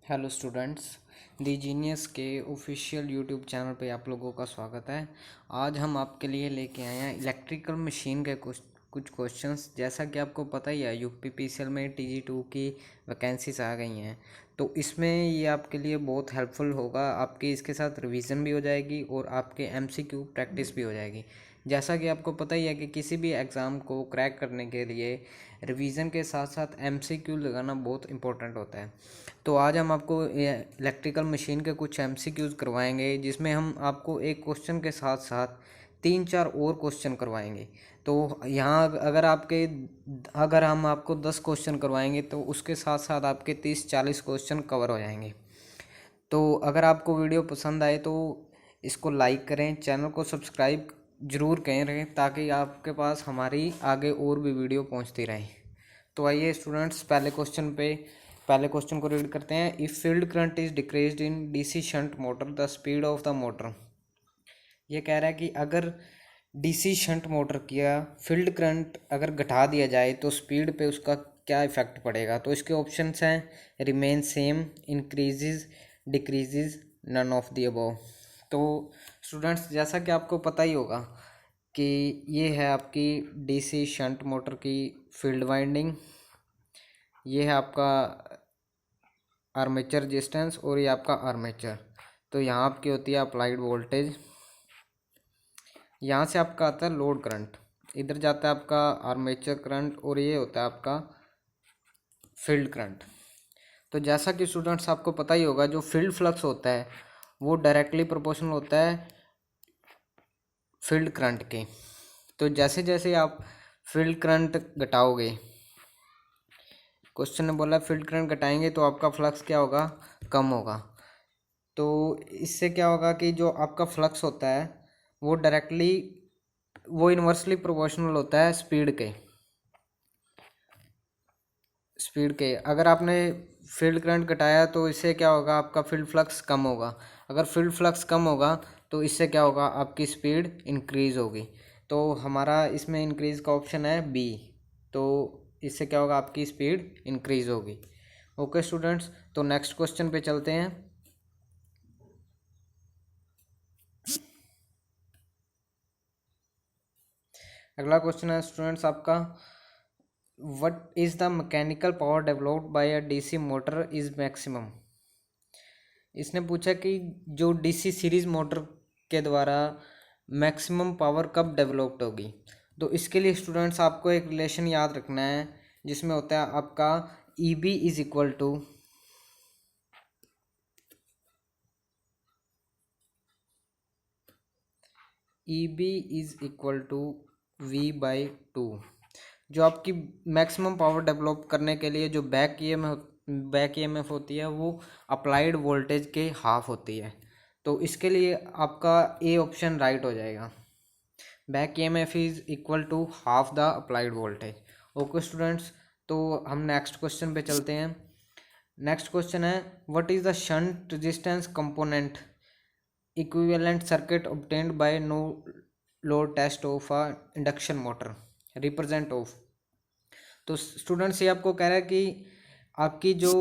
Hello students, दी genius के official YouTube channel पे आप लोगों का स्वागत है। आज हम आपके लिए लेके आए हैं इलेक्ट्रिकल मशीन के कुछ क्वेश्चंस। जैसा कि आपको पता ही है, यूपीपीसीएल में TG2 की वैकेंसीज आ गई हैं, तो इसमें ये आपके लिए बहुत हेल्पफुल होगा। आपकी इसके साथ रिवीजन भी हो जाएगी और आपके MCQ प्रैक्टिस भी हो जाएगी। जैसा कि आपको पता ही है कि किसी भी एग्ज़ाम को क्रैक करने के लिए रिवीजन के साथ साथ MCQ लगाना बहुत इंपॉर्टेंट होता है। तो आज हम आपको इलेक्ट्रिकल मशीन के कुछ MCQs करवाएंगे, जिसमें हम आपको एक क्वेश्चन के साथ साथ 3-4 और क्वेश्चन करवाएंगे। तो यहाँ अगर हम आपको 10 क्वेश्चन करवाएंगे तो उसके साथ साथ आपके 30-40 क्वेश्चन कवर हो जाएंगे। तो अगर आपको वीडियो पसंद आए तो इसको लाइक करें, चैनल को सब्सक्राइब ज़रूर करें ताकि आपके पास हमारी आगे और भी वीडियो पहुंचती रहे। तो आइए स्टूडेंट्स, पहले क्वेश्चन को रीड करते हैं। If field current is decreased in DC shunt motor, the speed of the motor. ये कह रहा है कि अगर DC शंट मोटर किया फील्ड करंट अगर घटा दिया जाए तो स्पीड पे उसका क्या इफेक्ट पड़ेगा। तो इसके ऑप्शंस हैं remain same, increases, decreases, none of the above. तो स्टूडेंट्स, जैसा कि आपको पता ही होगा कि ये है आपकी DC शंट मोटर की फील्ड वाइंडिंग, ये है आपका आर्मेचर रेजिस्टेंस और ये आपका आर्मेचर। तो यहाँ आपकी होती है अप्लाइड वोल्टेज, यहाँ से आपका आता है लोड करंट, इधर जाता है आपका आर्मेचर करंट और ये होता है आपका फील्ड करंट। तो जैसा कि स्टूडेंट्स आपको पता ही होगा, जो फील्ड फ्लक्स होता है वो डायरेक्टली प्रोपोर्शनल होता है फील्ड करंट के। तो जैसे जैसे आप फील्ड करंट घटाओगे, क्वेश्चन ने बोला फील्ड करंट घटाएंगे तो आपका फ्लक्स क्या होगा, कम होगा। तो इससे क्या होगा कि जो आपका फ्लक्स होता है वो इन्वर्सली प्रोपोर्शनल होता है स्पीड के। अगर आपने फील्ड करंट घटाया तो इससे क्या होगा, आपका फील्ड फ्लक्स कम होगा। अगर फील्ड फ्लक्स कम होगा तो इससे क्या होगा, आपकी स्पीड इंक्रीज होगी। तो हमारा इसमें इंक्रीज का ऑप्शन है बी। तो इससे क्या होगा, आपकी स्पीड इंक्रीज होगी। ओके स्टूडेंट्स, तो नेक्स्ट क्वेश्चन पे चलते हैं। अगला क्वेश्चन है स्टूडेंट्स आपका, what is the mechanical power developed by a DC motor is maximum. इसने पूछा कि जो DC सीरीज मोटर के द्वारा मैक्सिमम पावर कब डेवलप्ड होगी। तो इसके लिए स्टूडेंट्स आपको एक रिलेशन याद रखना है, जिसमें होता है आपका EB is equal to V/2। जो आपकी मैक्सिमम पावर डेवलप करने के लिए जो बैक EMF होती है वो अप्लाइड वोल्टेज के हाफ होती है। तो इसके लिए आपका ए ऑप्शन राइट हो जाएगा। Back EMF is equal to half the applied voltage. Okay students, तो हम नेक्स्ट क्वेश्चन पे चलते हैं। नेक्स्ट क्वेश्चन है, what is the shunt resistance component equivalent circuit obtained by no load test of a induction motor represent of. तो students, ये आपको कह रहा है कि आपकी जो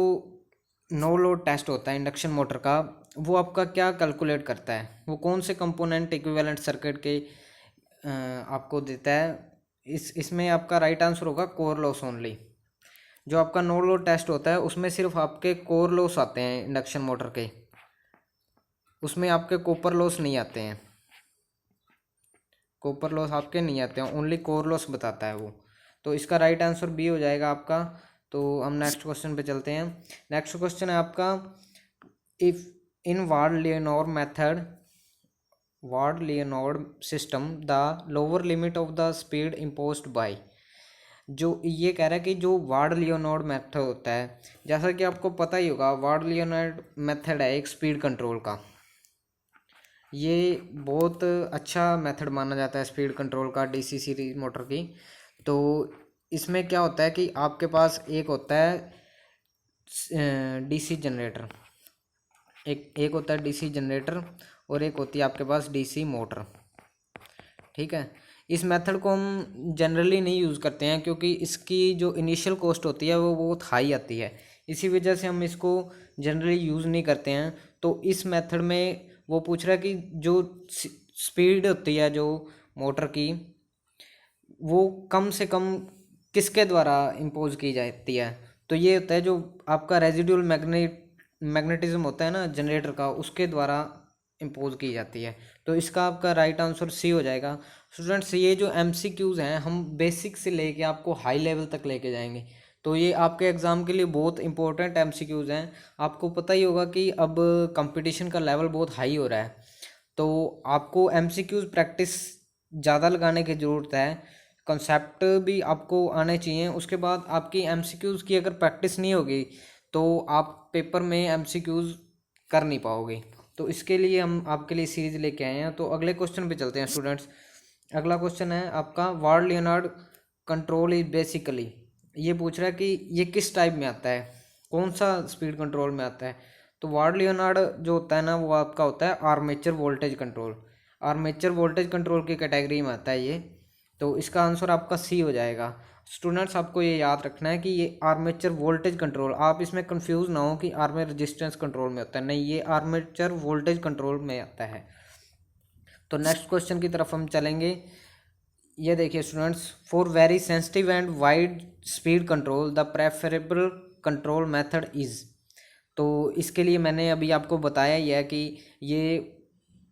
नो लोड टेस्ट होता है इंडक्शन मोटर का, वो आपका क्या कैलकुलेट करता है, वो कौन से कंपोनेंट इक्विवेलेंट सर्किट के आपको देता है। इसमें आपका राइट आंसर होगा कोर लॉस ओनली। जो आपका नो लोड टेस्ट होता है उसमें सिर्फ आपके कोर लॉस आते हैं इंडक्शन मोटर के, उसमें आपके कॉपर लॉस नहीं आते हैं, कॉपर लॉस आपके नहीं आते हैं, ओनली कोर लॉस बताता है वो। तो इसका राइट आंसर बी हो जाएगा आपका। तो हम नेक्स्ट क्वेश्चन पे चलते हैं। नेक्स्ट क्वेश्चन है आपका, if in Ward Leonard system the lower limit of the speed imposed by. जो ये कह रहा है कि जो वार्ड लियोनार्ड मेथड होता है, जैसा कि आपको पता ही होगा, वार्ड लियोनार्ड मेथड है एक स्पीड कंट्रोल का। ये बहुत अच्छा मेथड माना जाता है स्पीड कंट्रोल का DC सीरीज मोटर की। तो इसमें क्या होता है कि आपके पास एक होता है DC जनरेटर, एक होता है DC जनरेटर और एक होती है आपके पास DC मोटर। ठीक है, इस मेथड को हम जनरली नहीं यूज़ करते हैं क्योंकि इसकी जो इनिशियल कॉस्ट होती है वो बहुत हाई आती है। इसी वजह से हम इसको जनरली यूज़ नहीं करते हैं। तो इस मेथड में वो पूछ रहा है कि जो स्पीड होती है जो मोटर की, वो कम से कम किसके द्वारा इम्पोज की जाती है। तो ये होता है जो आपका रेजिडुअल मैग्नेटिज्म होता है ना जनरेटर का, उसके द्वारा इम्पोज की जाती है। तो इसका आपका राइट आंसर सी हो जाएगा। स्टूडेंट्स, ये जो एमसीक्यूज़ हैं हम बेसिक से लेके आपको हाई लेवल तक लेके जाएंगे। तो ये आपके एग्ज़ाम के लिए बहुत इंपॉर्टेंट एमसीक्यूज़ हैं। आपको पता ही होगा कि अब कंपटीशन का लेवल बहुत हाई हो रहा है, तो आपको एमसीक्यूज़ प्रैक्टिस ज़्यादा लगाने की ज़रूरत है। कंसेप्ट भी आपको आने चाहिए। उसके बाद आपकी एमसीक्यूज़ की अगर प्रैक्टिस नहीं होगी तो आप पेपर में एमसीक्यूज़ कर नहीं पाओगे। तो इसके लिए हम आपके लिए सीरीज लेके आए हैं। तो अगले क्वेश्चन पे चलते हैं स्टूडेंट्स। अगला क्वेश्चन है आपका, ward Leonard control is basically, ये पूछ रहा है कि ये किस टाइप में आता है, कौन सा स्पीड कंट्रोल में आता है। तो वार्ड लियोनार्ड जो होता है ना, वो आपका होता है armature voltage control. Armature voltage control की कैटेगरी में आता है ये। तो इसका आंसर आपका सी हो जाएगा। स्टूडेंट्स, आपको ये याद रखना है कि ये आर्मेचर वोल्टेज कंट्रोल, आप इसमें कंफ्यूज ना हो कि आर्मेचर रेजिस्टेंस कंट्रोल में होता है, नहीं, ये आर्मेचर वोल्टेज कंट्रोल में आता है। तो नेक्स्ट क्वेश्चन की तरफ हम चलेंगे। ये देखिए students, for very sensitive and wide speed control the preferable control method is. तो इसके लिए मैंने अभी आपको बताया ही है कि ये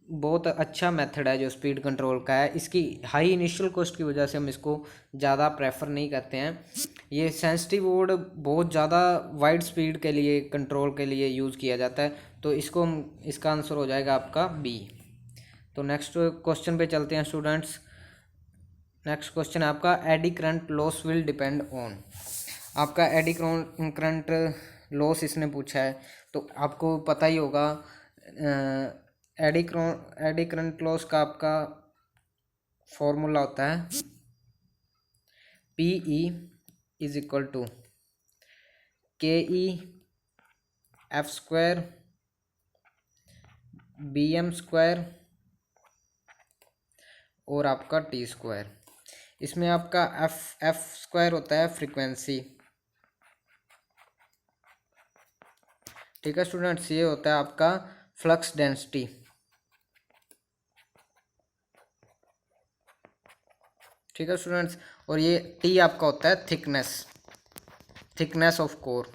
बहुत अच्छा मेथड है जो स्पीड कंट्रोल का है। इसकी हाई इनिशियल कॉस्ट की वजह से हम इसको ज़्यादा प्रेफर नहीं करते हैं। ये सेंसिटिव मोड बहुत ज़्यादा वाइड स्पीड के लिए कंट्रोल के लिए यूज़ किया जाता है। तो इसको इसका आंसर हो जाएगा आपका बी। तो नेक्स्ट क्वेश्चन पे चलते हैं स्टूडेंट्स। नेक्स्ट क्वेश्चन है आपका, eddy current loss will depend on. आपका एडी करंट लॉस इसने पूछा है। तो आपको पता ही होगा एडी करंट लॉस का आपका फॉर्मूला होता है P E is equal to K E F square B M square और आपका टी स्क्वायर। इसमें आपका एफ स्क्वायर होता है फ्रीक्वेंसी, ठीक है स्टूडेंट्स। ये होता है आपका फ्लक्स डेंसिटी, ठीक है स्टूडेंट्स। और ये टी आपका होता है थिकनेस ऑफ कोर,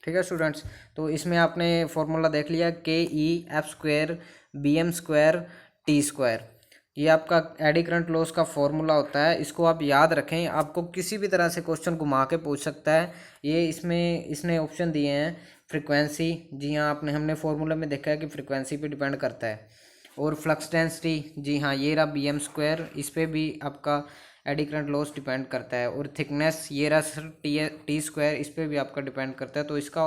ठीक है स्टूडेंट्स। तो इसमें आपने फॉर्मूला देख लिया, K E F square B M square T square. ये आपका एडी करंट लॉस का फॉर्मूला होता है। इसको आप याद रखें, आपको किसी भी तरह से क्वेश्चन घुमा के पूछ सकता है। ये इसमें इसने ऑप्शन दिए हैं फ्रीक्वेंसी, जी हाँ, हमने फॉर्मूला में देखा है कि फ्रीक्वेंसी पे डिपेंड करता है। और फ्लक्स डेंसिटी, जी हाँ, ये रहा बी एम स्क्वायर, इस पर भी आपका एडी करंट लॉस डिपेंड करता है। और थिकनेस ये रहा सर टी स्क्वायर, इस पर भी आपका डिपेंड करता है। तो इसका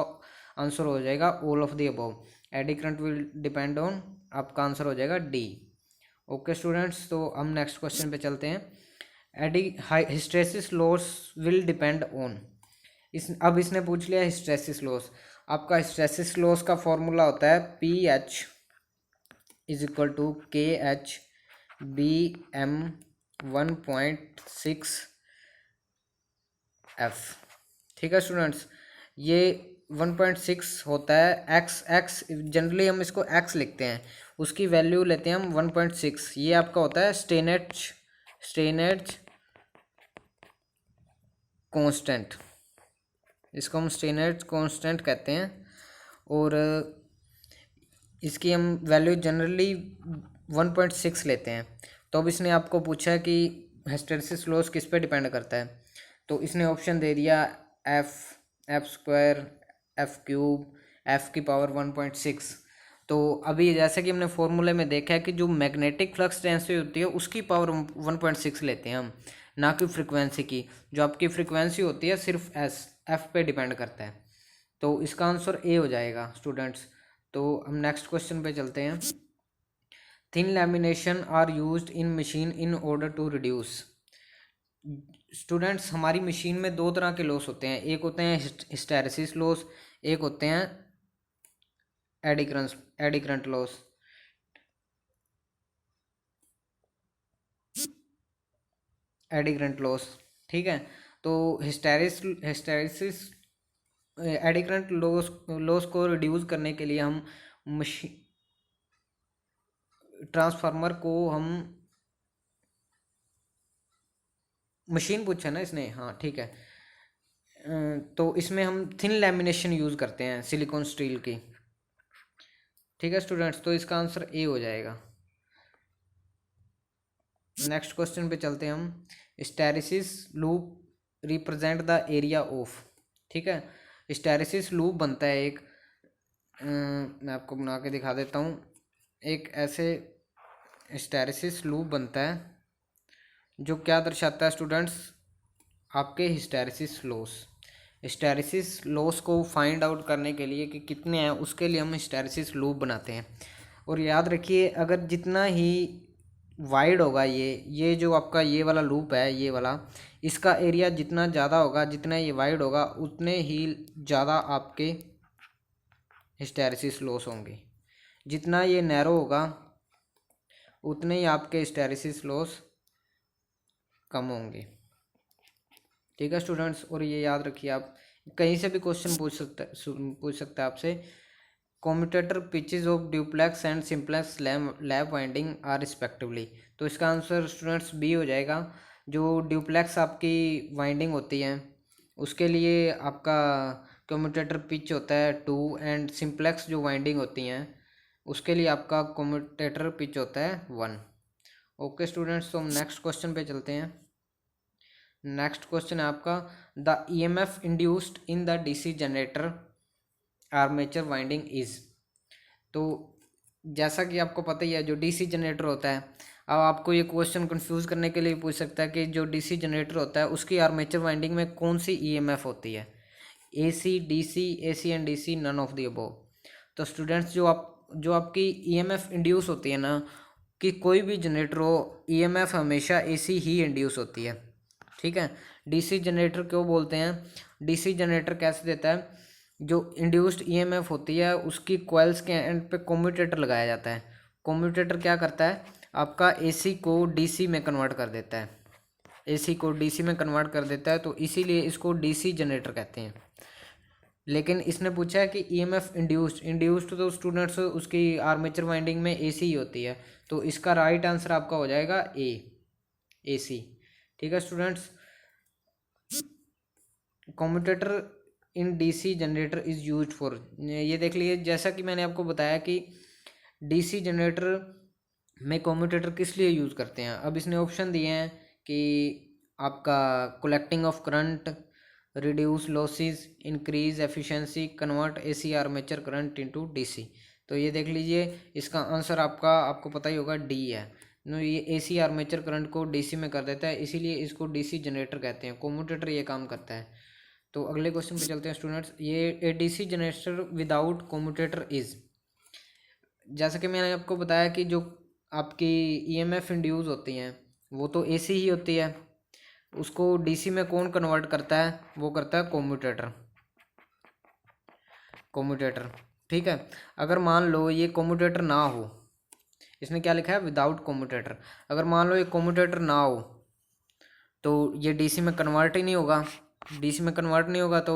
आंसर हो जाएगा all of the above. Eddy current will depend on, आपका आंसर हो जाएगा डी। ओके स्टूडेंट्स, तो हम नेक्स्ट क्वेश्चन पे चलते हैं। Eddy hysteresis loss will depend on. अब इसने पूछ लिया हिस्टेरेसिस लॉस। आपका हिस्टेरेसिस लॉस का फॉर्मूला होता है P H is equal to K H B M 1.6 F, ठीक है स्टूडेंट्स। ये 1.6 होता है एक्स जनरली हम इसको एक्स लिखते हैं, उसकी वैल्यू लेते हैं हम 1.6। ये आपका होता है स्टेनर्ज कांस्टेंट, इसको हम स्टेनर्ज कांस्टेंट कहते हैं। और इसकी हम वैल्यू जनरली 1.6 लेते हैं। तो अब इसने आपको पूछा कि हिस्टेरेसिस लॉस किस पे डिपेंड करता है। तो इसने ऑप्शन दे दिया F square, F cube, F की पावर 1.6। तो अभी जैसे कि हमने फॉर्मूले में देखा है कि जो मैग्नेटिक फ्लक्स डेंसिटी होती है उसकी पावर 1.6 लेते हैं हम, ना कि फ्रिक्वेंसी की। जो आपकी फ्रिक्वेंसी होती है सिर्फ एफ पे डिपेंड करता है। तो इसका आंसर ए हो जाएगा स्टूडेंट्स। तो हम नेक्स्ट क्वेश्चन पे चलते हैं। Thin lamination are used in machine in order to reduce. Students, हमारी मशीन में दो तरह के लॉस होते हैं, एक होते हैं हिस्टेरेसिस लॉस, एक होते हैं AD current loss. AD current loss, ठीक है। तो हिस्टेरेसिस एडी करंट लॉस को रिड्यूस करने के लिए हम मशीन ट्रांसफार्मर को हम मशीन पूछा ना इसने, हाँ ठीक है। तो इसमें हम थिन लैमिनेशन यूज़ करते हैं सिलिकॉन स्टील की। ठीक है स्टूडेंट्स, तो इसका आंसर ए हो जाएगा। नेक्स्ट क्वेश्चन पे चलते हैं हम। Hysteresis loop represent the area of. ठीक है, स्टेरिसिस लूप बनता है एक, मैं आपको बना के दिखा देता हूँ। एक ऐसे स्टेरिसिस लूप बनता है जो क्या दर्शाता है स्टूडेंट्स, आपके हिस्टैरिसीस लॉस। हिस्टैरिसीस लॉस को फाइंड आउट करने के लिए कि कितने हैं, उसके लिए हम हिस्टैरिसीस लूप बनाते हैं। और याद रखिए, अगर जितना ही वाइड होगा ये जो आपका ये वाला लूप है, ये वाला, इसका एरिया जितना ज़्यादा होगा, जितना ये वाइड होगा, उतने ही ज़्यादा आपके हिस्टैरिसीस लॉस होंगे। जितना ये नैरो होगा उतने ही आपके हिस्टैरिसीस लॉस कम होंगे। ठीक है स्टूडेंट्स, और ये याद रखिए, आप कहीं से भी क्वेश्चन पूछ सकते हैं आपसे। Commutator pitches of duplex and simplex lab winding are respectively. तो इसका आंसर स्टूडेंट्स बी हो जाएगा। जो ड्यूप्लेक्स आपकी वाइंडिंग होती है उसके लिए आपका कम्यूटेटर पिच होता है 2, एंड सिंप्लेक्स जो वाइंडिंग होती हैं उसके लिए आपका कम्यूटेटर पिच होता है 1। ओके स्टूडेंट्स, तो हम नेक्स्ट क्वेश्चन पे चलते हैं। नेक्स्ट क्वेश्चन है आपका, the EMF induced in the DC generator armature winding is. तो जैसा कि आपको पता ही है, जो डीसी जनरेटर होता है, अब आपको ये क्वेश्चन कंफ्यूज करने के लिए पूछ सकता है कि जो डीसी जनरेटर होता है उसकी आर्मेचर वाइंडिंग में कौन सी ईएमएफ होती है, AC, DC, AC and DC, none of the above. तो स्टूडेंट्स, जो आपकी ईएमएफ इंड्यूस होती है ना, कि कोई भी जनरेटर हो, ईएमएफ हमेशा एसी ही इंड्यूस होती है। ठीक है, डीसी जनरेटर क्यों बोलते हैं, डीसी जनरेटर कैसे देता है, जो इंड्यूस्ड ईएमएफ होती है उसकी कॉइल्स के एंड पे कम्यूटेटर लगाया जाता है। कम्यूटेटर क्या करता है, आपका एसी को डीसी में कन्वर्ट कर देता है, एसी को डीसी में कन्वर्ट कर देता है, तो इसीलिए इसको डीसी जनरेटर कहते हैं। लेकिन इसने पूछा है कि ईएमएफ इंड्यूस्ड तो स्टूडेंट्स उसकी आर्मेचर वाइंडिंग में एसी ही होती है, तो इसका राइट आंसर आपका हो जाएगा ए, एसी। ठीक है students, commutator in DC generator is used for, ये देख लीजिए, जैसा कि मैंने आपको बताया कि डीसी जनरेटर में कम्यूटेटर किस लिए यूज़ करते हैं। अब इसने ऑप्शन दिए हैं कि आपका collecting of current, reduce losses, increase efficiency, convert AC armature current into DC. तो ये देख लीजिए, इसका आंसर आपको पता ही होगा, डी है। ये एसी आर्मेचर करंट को डीसी में कर देता है, इसीलिए इसको डीसी जनरेटर कहते हैं। कम्यूटेटर ये काम करता है। तो अगले क्वेश्चन पे चलते हैं स्टूडेंट्स। ये a DC generator without commutator is, जैसा कि मैंने आपको बताया कि जो आपकी ईएमएफ इंड्यूस होती हैं वो तो एसी ही होती है, उसको डीसी में कौन कन्वर्ट करता है, वो करता है कम्यूटेटर। ठीक है, अगर मान लो ये कम्यूटेटर ना हो, इसने क्या लिखा है, विदाउट कम्यूटेटर। अगर मान लो ये कम्यूटेटर ना हो तो ये डीसी में कन्वर्ट ही नहीं होगा। डीसी में कन्वर्ट नहीं होगा तो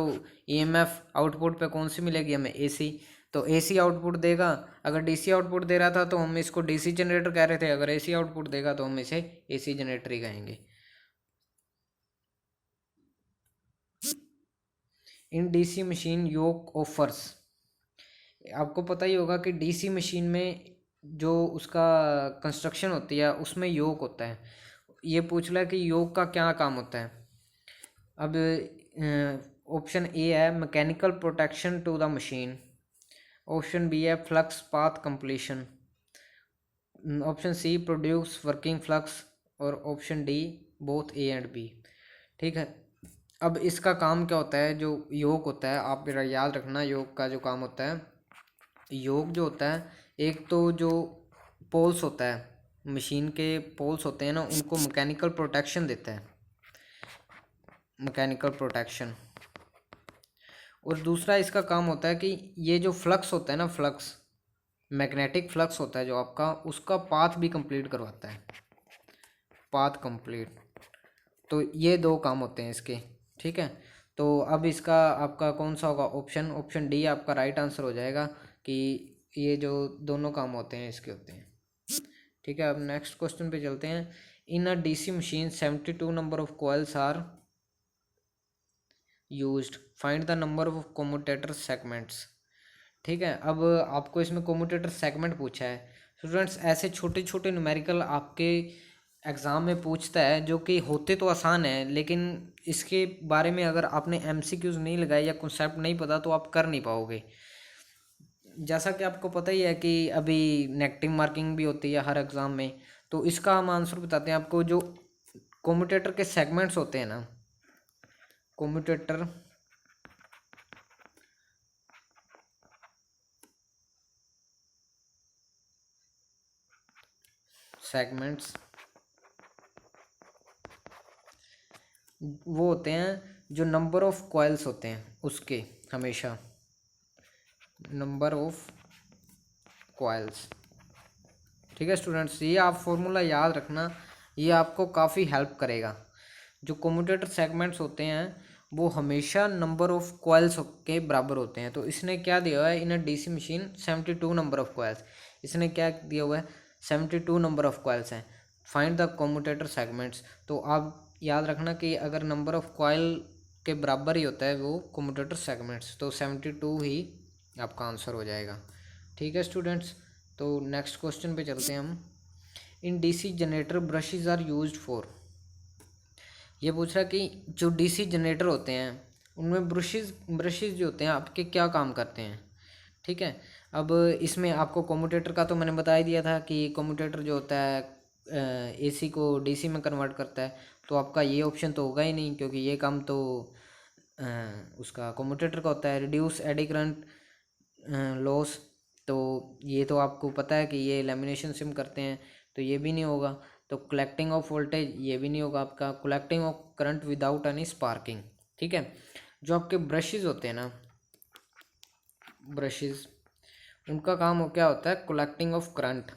ईएमएफ आउटपुट पे कौन सी मिलेगी हमें, एसी। तो एसी आउटपुट देगा। अगर डीसी आउटपुट दे रहा था तो हम इसको डीसी जनरेटर कह रहे थे, अगर एसी आउटपुट देगा तो हम इसे एसी जनरेटर ही कहेंगे। In DC machine yoke offers, आपको पता ही होगा कि डीसी मशीन में जो उसका कंस्ट्रक्शन होती है उसमें योक होता है। ये पूछ रहा है कि योक का क्या काम होता है। अब ऑप्शन ए है mechanical protection to the machine, option B है flux path completion, option C produce working flux, और option D both A and B. ठीक है, अब इसका काम क्या होता है, जो योग होता है, आप मेरा याद रखना, योग का जो काम होता है, योग जो होता है, एक तो जो पोल्स होता है, मशीन के पोल्स होते हैं ना, उनको मैकेनिकल प्रोटेक्शन देता है, मैकेनिकल प्रोटेक्शन। और दूसरा इसका काम होता है कि ये जो फ्लक्स होता है ना, फ्लक्स, मैग्नेटिक फ्लक्स होता है जो आपका, उसका पाथ भी कंप्लीट करवाता है, पाथ कंप्लीट। तो ये दो काम होते हैं इसके। ठीक है, तो अब इसका आपका कौन सा होगा ऑप्शन, ऑप्शन डी आपका राइट आंसर हो जाएगा कि ये जो दोनों काम होते हैं इसके होते हैं। ठीक है, अब नेक्स्ट क्वेश्चन पे चलते हैं। In a DC machine 72 number of coils are used, find the number of commutator segments. ठीक है, अब आपको इसमें कम्यूटेटर सेगमेंट पूछा है। स्टूडेंट्स ऐसे छोटे छोटे न्यूमेरिकल आपके एग्ज़ाम में पूछता है जो कि होते तो आसान है, लेकिन इसके बारे में अगर आपने एमसीक्यूज नहीं लगाए या कॉन्सेप्ट नहीं पता तो आप कर नहीं पाओगे। जैसा कि आपको पता ही है कि अभी नेगेटिव मार्किंग भी होती है हर एग्ज़ाम में, तो इसका हम आंसर बताते हैं आपको। जो कम्यूटेटर के सेगमेंट्स होते हैं ना, कम्यूटेटर सेगमेंट्स वो होते हैं जो नंबर ऑफ कॉइल्स होते हैं उसके, हमेशा नंबर ऑफ कॉइल्स। ठीक है स्टूडेंट्स, ये आप फॉर्मूला याद रखना, ये आपको काफ़ी हेल्प करेगा। जो कम्यूटेटर सेगमेंट्स होते हैं वो हमेशा नंबर ऑफ कॉइल्स के बराबर होते हैं। तो इसने क्या दिया हुआ है in a DC machine 72 number of coils, इसने क्या दिया हुआ है 72 नंबर ऑफ कॉइल्स हैं, फाइंड द कम्यूटेटर सेगमेंट्स। तो आप याद रखना कि अगर नंबर ऑफ कॉइल के बराबर ही होता है वो कम्यूटेटर सेगमेंट्स, तो 72 ही आपका आंसर हो जाएगा। ठीक है स्टूडेंट्स, तो नेक्स्ट क्वेश्चन पे चलते हैं हम। In DC generator brushes are used for, ये पूछ रहा कि जो डीसी जनरेटर होते हैं उनमें ब्रशेज ब्रशेज जो होते हैं आपके क्या काम करते हैं। ठीक है, अब इसमें आपको कम्यूटेटर का तो मैंने बता ही दिया था कि कम्यूटेटर जो होता है एसी को डीसी में कन्वर्ट करता है, तो आपका ये ऑप्शन तो होगा ही नहीं, क्योंकि ये काम तो अ, उसका कम्यूटेटर का होता है। रिड्यूस एडी करंट लॉस, तो ये तो आपको पता है कि ये लेमिनेशन सिम करते हैं, तो ये भी नहीं होगा। तो कलेक्टिंग ऑफ वोल्टेज, ये भी नहीं होगा आपका। Collecting of current without any sparking. ठीक है, जो आपके ब्रशेज होते हैं ना, ब्रशेज उनका काम क्या होता है कलेक्टिंग ऑफ करंट।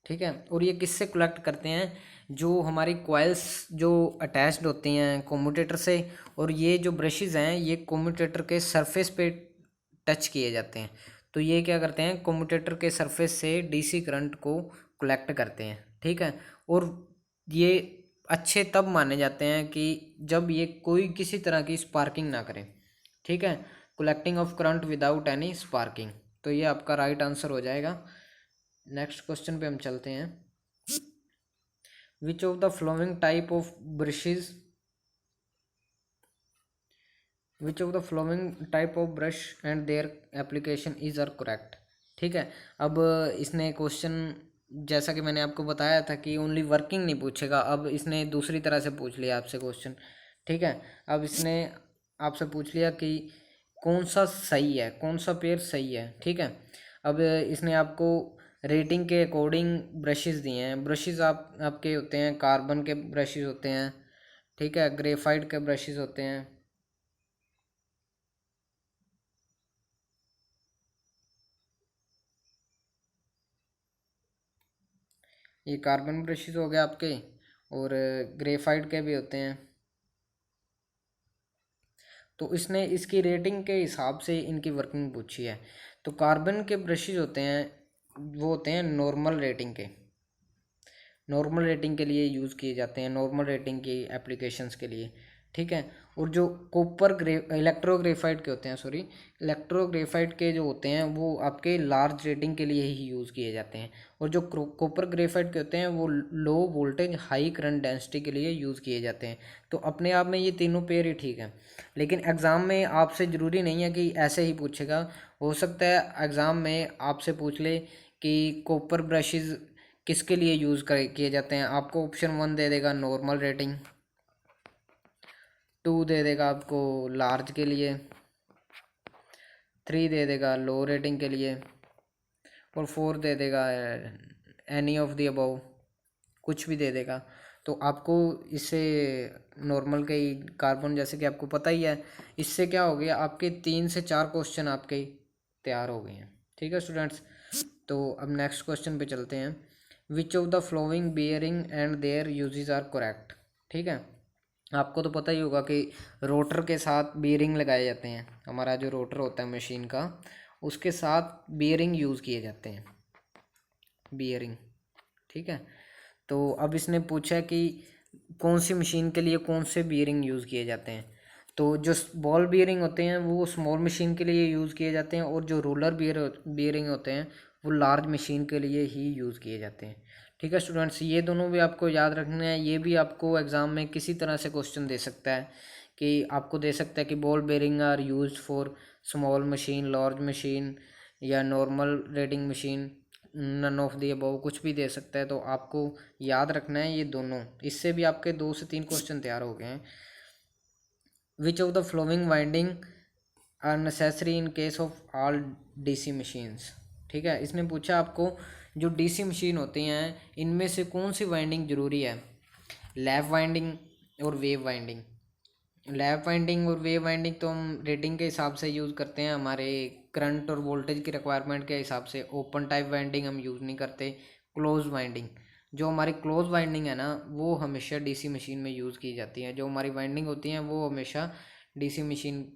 ठीक है, और ये किससे कलेक्ट करते हैं, जो हमारी कॉइल्स जो अटैच्ड होती हैं कम्यूटेटर से, और ये जो ब्रशेज हैं ये कम्यूटेटर के सरफेस पे टच किए जाते हैं। तो ये क्या करते हैं कम्यूटेटर के सरफेस से डीसी करंट को कलेक्ट करते हैं। ठीक है, और ये अच्छे तब माने जाते हैं कि जब ये कोई किसी तरह की स्पार्किंग ना करें। ठीक है, collecting of current without any sparking, तो ये आपका राइट आंसर हो जाएगा। नेक्स्ट क्वेश्चन पे हम चलते हैं। Which of the following type of brushes, which of the following type of brush and their application is are correct. ठीक है, अब इसने क्वेश्चन जैसा कि मैंने आपको बताया था कि ओनली वर्किंग नहीं पूछेगा, अब इसने दूसरी तरह से पूछ लिया आपसे क्वेश्चन। ठीक है, अब इसने आपसे पूछ लिया कि कौन सा सही है, कौन सा पेयर सही है। ठीक है, अब इसने आपको रेटिंग के अकॉर्डिंग ब्रशेस दिए हैं। ब्रशेस आपके होते हैं कार्बन के ब्रशेस होते हैं, ठीक है, ग्रेफाइट के ब्रशेस होते हैं। ये कार्बन ब्रशेस हो गए आपके, और ग्रेफाइट के भी होते हैं। तो इसने इसकी रेटिंग के हिसाब से इनकी वर्किंग पूछी है। तो कार्बन के ब्रशेज होते हैं वो होते हैं नॉर्मल रेटिंग के, नॉर्मल रेटिंग के लिए यूज़ किए जाते हैं, नॉर्मल रेटिंग की एप्लीकेशंस के लिए। ठीक है, और जो कॉपर इलेक्ट्रोग्रेफाइट के होते हैं, सॉरी, इलेक्ट्रोग्रेफाइट के जो होते हैं वो आपके लार्ज रेटिंग के लिए ही यूज़ किए जाते हैं। और जो कॉपर ग्रेफाइट के होते हैं वो low voltage high current density के लिए यूज़ किए जाते हैं। तो अपने आप में ये तीनों पेयर ही ठीक है, लेकिन एग्ज़ाम में आपसे ज़रूरी नहीं है कि ऐसे ही पूछेगा। हो सकता है एग्ज़ाम में आपसे पूछ ले कि कॉपर ब्रशेज़ किसके लिए यूज़ कर किए जाते हैं। आपको ऑप्शन 1 दे देगा नॉर्मल रेटिंग, 2 दे देगा आपको लार्ज के लिए, 3 दे देगा लो रेटिंग के लिए, और 4 दे देगा एनी ऑफ दी अबव, कुछ भी दे देगा। तो आपको इससे नॉर्मल के ही कार्बन, जैसे कि आपको पता ही है, इससे क्या हो गया आपके 3 से 4 क्वेश्चन आपके तैयार हो गए हैं। ठीक है स्टूडेंट्स, तो अब नेक्स्ट क्वेश्चन पे चलते हैं। Which of the following bearing and their uses are correct. ठीक है, आपको तो पता ही होगा कि रोटर के साथ बियरिंग लगाए जाते हैं, हमारा जो रोटर होता है मशीन का उसके साथ बियरिंग यूज़ किए जाते हैं, बियरिंग। ठीक है, तो अब इसने पूछा कि कौन सी मशीन के लिए कौन से बियरिंग यूज़ किए जाते हैं। तो जो बॉल बियरिंग होते हैं वो स्मॉल मशीन के लिए यूज़ किए जाते हैं, और जो रोलर बियरिंग होते हैं वो लार्ज मशीन के लिए ही यूज़ किए जाते हैं। ठीक है स्टूडेंट्स, ये दोनों भी आपको याद रखने हैं। ये भी आपको एग्ज़ाम में किसी तरह से क्वेश्चन दे सकता है, कि आपको दे सकता है कि ball bearing are use for small machine, large machine, या normal rating machine, none of the above, कुछ भी दे सकता है। तो आपको याद रखना है ये दोनों। इससे भी आपके 2 से 3 क्वेश्चन तैयार हो गए हैं। Which of the following winding are necessary in case of all DC machines. ठीक है, इसने पूछा आपको जो डीसी मशीन होती हैं इनमें से कौन सी वाइंडिंग ज़रूरी है। लैप वाइंडिंग और वेव वाइंडिंग। लैप वाइंडिंग और वेव वाइंडिंग तो हम रेटिंग के हिसाब से यूज़ करते हैं, हमारे करंट और वोल्टेज की रिक्वायरमेंट के हिसाब से। ओपन टाइप वाइंडिंग हम यूज़ नहीं करते। क्लोज वाइंडिंग, जो हमारी क्लोज वाइंडिंग है ना वो हमेशा डीसी मशीन में यूज़ की जाती है। जो हमारी वाइंडिंग होती हैं वो हमेशा डीसी मशीन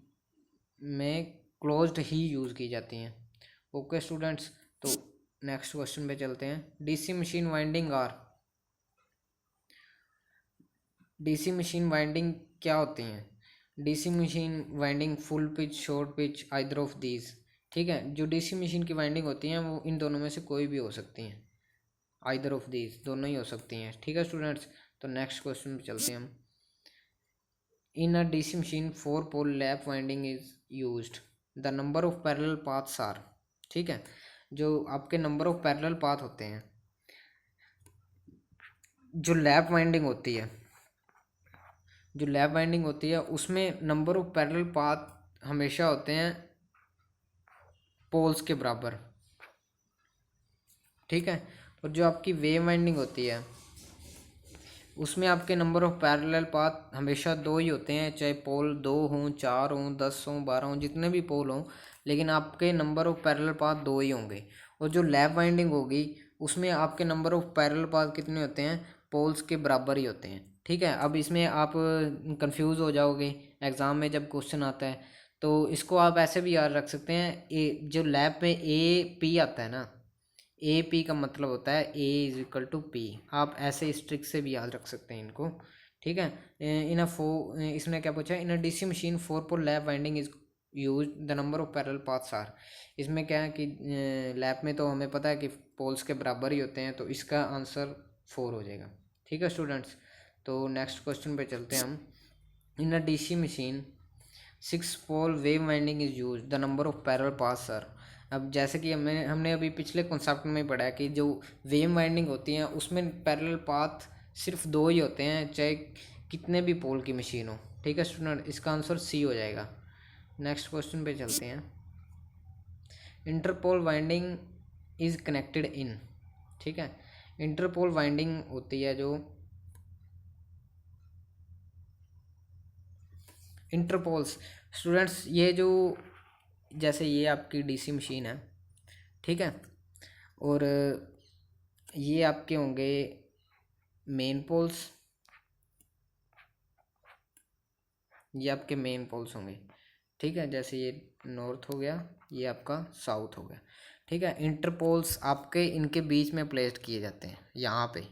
में क्लोज्ड ही यूज़ की जाती हैं। ओके स्टूडेंट्स, तो नेक्स्ट क्वेश्चन पे चलते हैं। DC machine winding are, DC machine winding क्या होती हैं। DC machine winding full pitch, short pitch, either of these. ठीक है, जो डीसी मशीन की वाइंडिंग होती हैं वो इन दोनों में से कोई भी हो सकती हैं, आइदर ऑफ दीज, दोनों ही हो सकती हैं। ठीक है स्टूडेंट्स, तो नेक्स्ट क्वेश्चन पे चलते हैं हम। In a DC machine 4 pole lap winding is used, the number of parallel paths are. ठीक है, जो आपके नंबर ऑफ पैरेलल पाथ होते हैं, जो लैप वाइंडिंग होती है, जो लैप वाइंडिंग होती है उसमें नंबर ऑफ पैरेलल पाथ हमेशा होते हैं पोल्स के बराबर। ठीक है, और जो आपकी वेव वाइंडिंग होती है उसमें आपके नंबर ऑफ पैरेलल पाथ हमेशा 2 ही होते हैं, चाहे पोल 2 हों, 4 हों, 10 हों, 12 हों, जितने भी पोल हों, लेकिन आपके नंबर ऑफ पैरेलल पाथ 2 ही होंगे। और जो लैप वाइंडिंग होगी उसमें आपके नंबर ऑफ पैरेलल पाथ कितने होते हैं, पोल्स के बराबर ही होते हैं। ठीक है, अब इसमें आप कंफ्यूज हो जाओगे एग्ज़ाम में जब क्वेश्चन आता है, तो इसको आप ऐसे भी याद रख सकते हैं। जो लैप में ए पी आता है ना, ए पी का मतलब होता है ए इज इक्वल टू पी। आप ऐसे इस ट्रिक से भी याद रख सकते हैं इनको। ठीक है, इन अ इसने क्या पूछा, in a DC machine 4 pole lap winding is use, the number of parallel paths are. इसमें क्या है कि लैप में तो हमें पता है कि पोल्स के बराबर ही होते हैं, तो इसका आंसर 4 हो जाएगा। ठीक है स्टूडेंट्स, तो नेक्स्ट क्वेश्चन पे चलते हैं हम। In a DC machine 6 pole wave winding is use, the number of parallel paths are. अब जैसे कि हमने अभी पिछले कॉन्सेप्ट में पढ़ा है कि जो वेव वाइंडिंग होती हैं उसमें पैरेलल पाथ सिर्फ 2 ही होते हैं, चाहे कितने भी पोल की मशीन हो। ठीक है स्टूडेंट, इसका आंसर सी हो जाएगा। नेक्स्ट क्वेश्चन पे चलते हैं। Interpole winding is connected in. ठीक है, इंटरपोल वाइंडिंग होती है जो इंटरपोल्स, स्टूडेंट्स ये जो, जैसे ये आपकी डीसी मशीन है, ठीक है, और ये आपके होंगे मेन पोल्स, ये आपके मेन पोल्स होंगे। ठीक है, जैसे ये नॉर्थ हो गया, ये आपका साउथ हो गया। ठीक है, इंटरपोल्स आपके इनके बीच में प्लेस्ड किए जाते हैं। यहाँ पे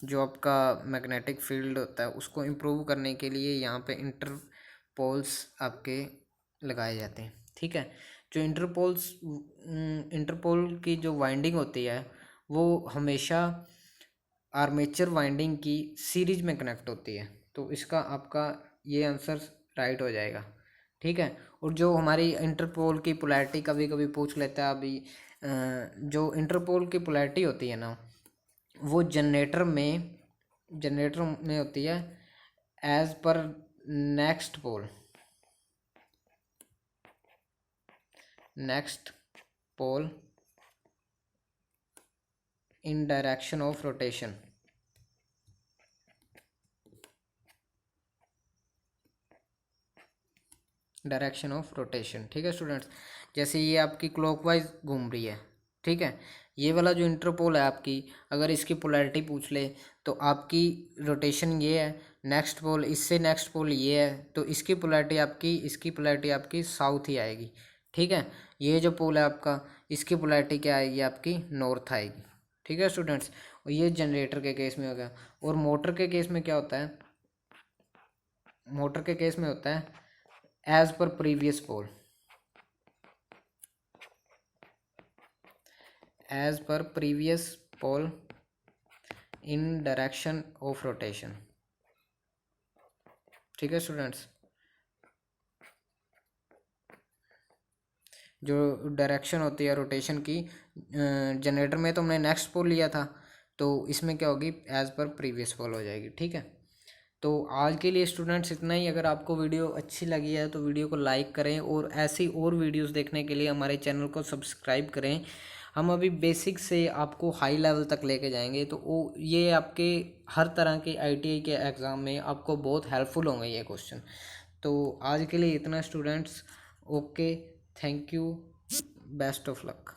जो आपका मैग्नेटिक फील्ड होता है उसको इम्प्रूव करने के लिए यहाँ पे इंटरपोल्स आपके लगाए जाते हैं। ठीक है, जो इंटरपोल की जो वाइंडिंग होती है वो हमेशा आर्मेचर वाइंडिंग की सीरीज में कनेक्ट होती है, तो इसका आपका ये आंसर राइट हो जाएगा। ठीक है, और जो हमारी इंटरपोल की पोलैरिटी कभी कभी पूछ लेता है अभी, जो इंटरपोल की पोलैरिटी होती है ना वो जनरेटर में होती है as per next pole in direction of rotation. Direction of rotation. ठीक है स्टूडेंट्स, जैसे ये आपकी क्लॉकवाइज घूम रही है, ठीक है। ये वाला जो इंटरपोल है आपकी, अगर इसकी पोलैरिटी पूछ ले तो आपकी रोटेशन ये है, नेक्स्ट पोल इससे नेक्स्ट पोल ये है, तो इसकी पोलैरिटी आपकी साउथ ही आएगी। ठीक है। ये जो पोल है आपका, इसकी पोलैरिटी क्या आएगी आपकी, नॉर्थ आएगी। ठीक है स्टूडेंट्स। और ये जनरेटर के केस में हो गया। और मोटर के केस में क्या होता है, मोटर के केस में होता है as per previous pole, as per previous pole in direction of rotation. ठीक है स्टूडेंट्स। जो डायरेक्शन होती है रोटेशन की, जनरेटर में तो हमने नेक्स्ट पोल लिया था, तो इसमें क्या होगी, एज पर प्रीवियस पोल हो जाएगी। ठीक है। तो आज के लिए स्टूडेंट्स इतना ही। अगर आपको वीडियो अच्छी लगी है तो वीडियो को लाइक करें, और ऐसी और वीडियोस देखने के लिए हमारे चैनल को सब्सक्राइब करें। हम अभी बेसिक से आपको हाई लेवल तक लेके जाएंगे, तो वो ये आपके हर तरह के आईटीआई के एग्ज़ाम में आपको बहुत हेल्पफुल होंगे ये क्वेश्चन। तो आज के लिए इतना students. Okay, thank you, best of luck.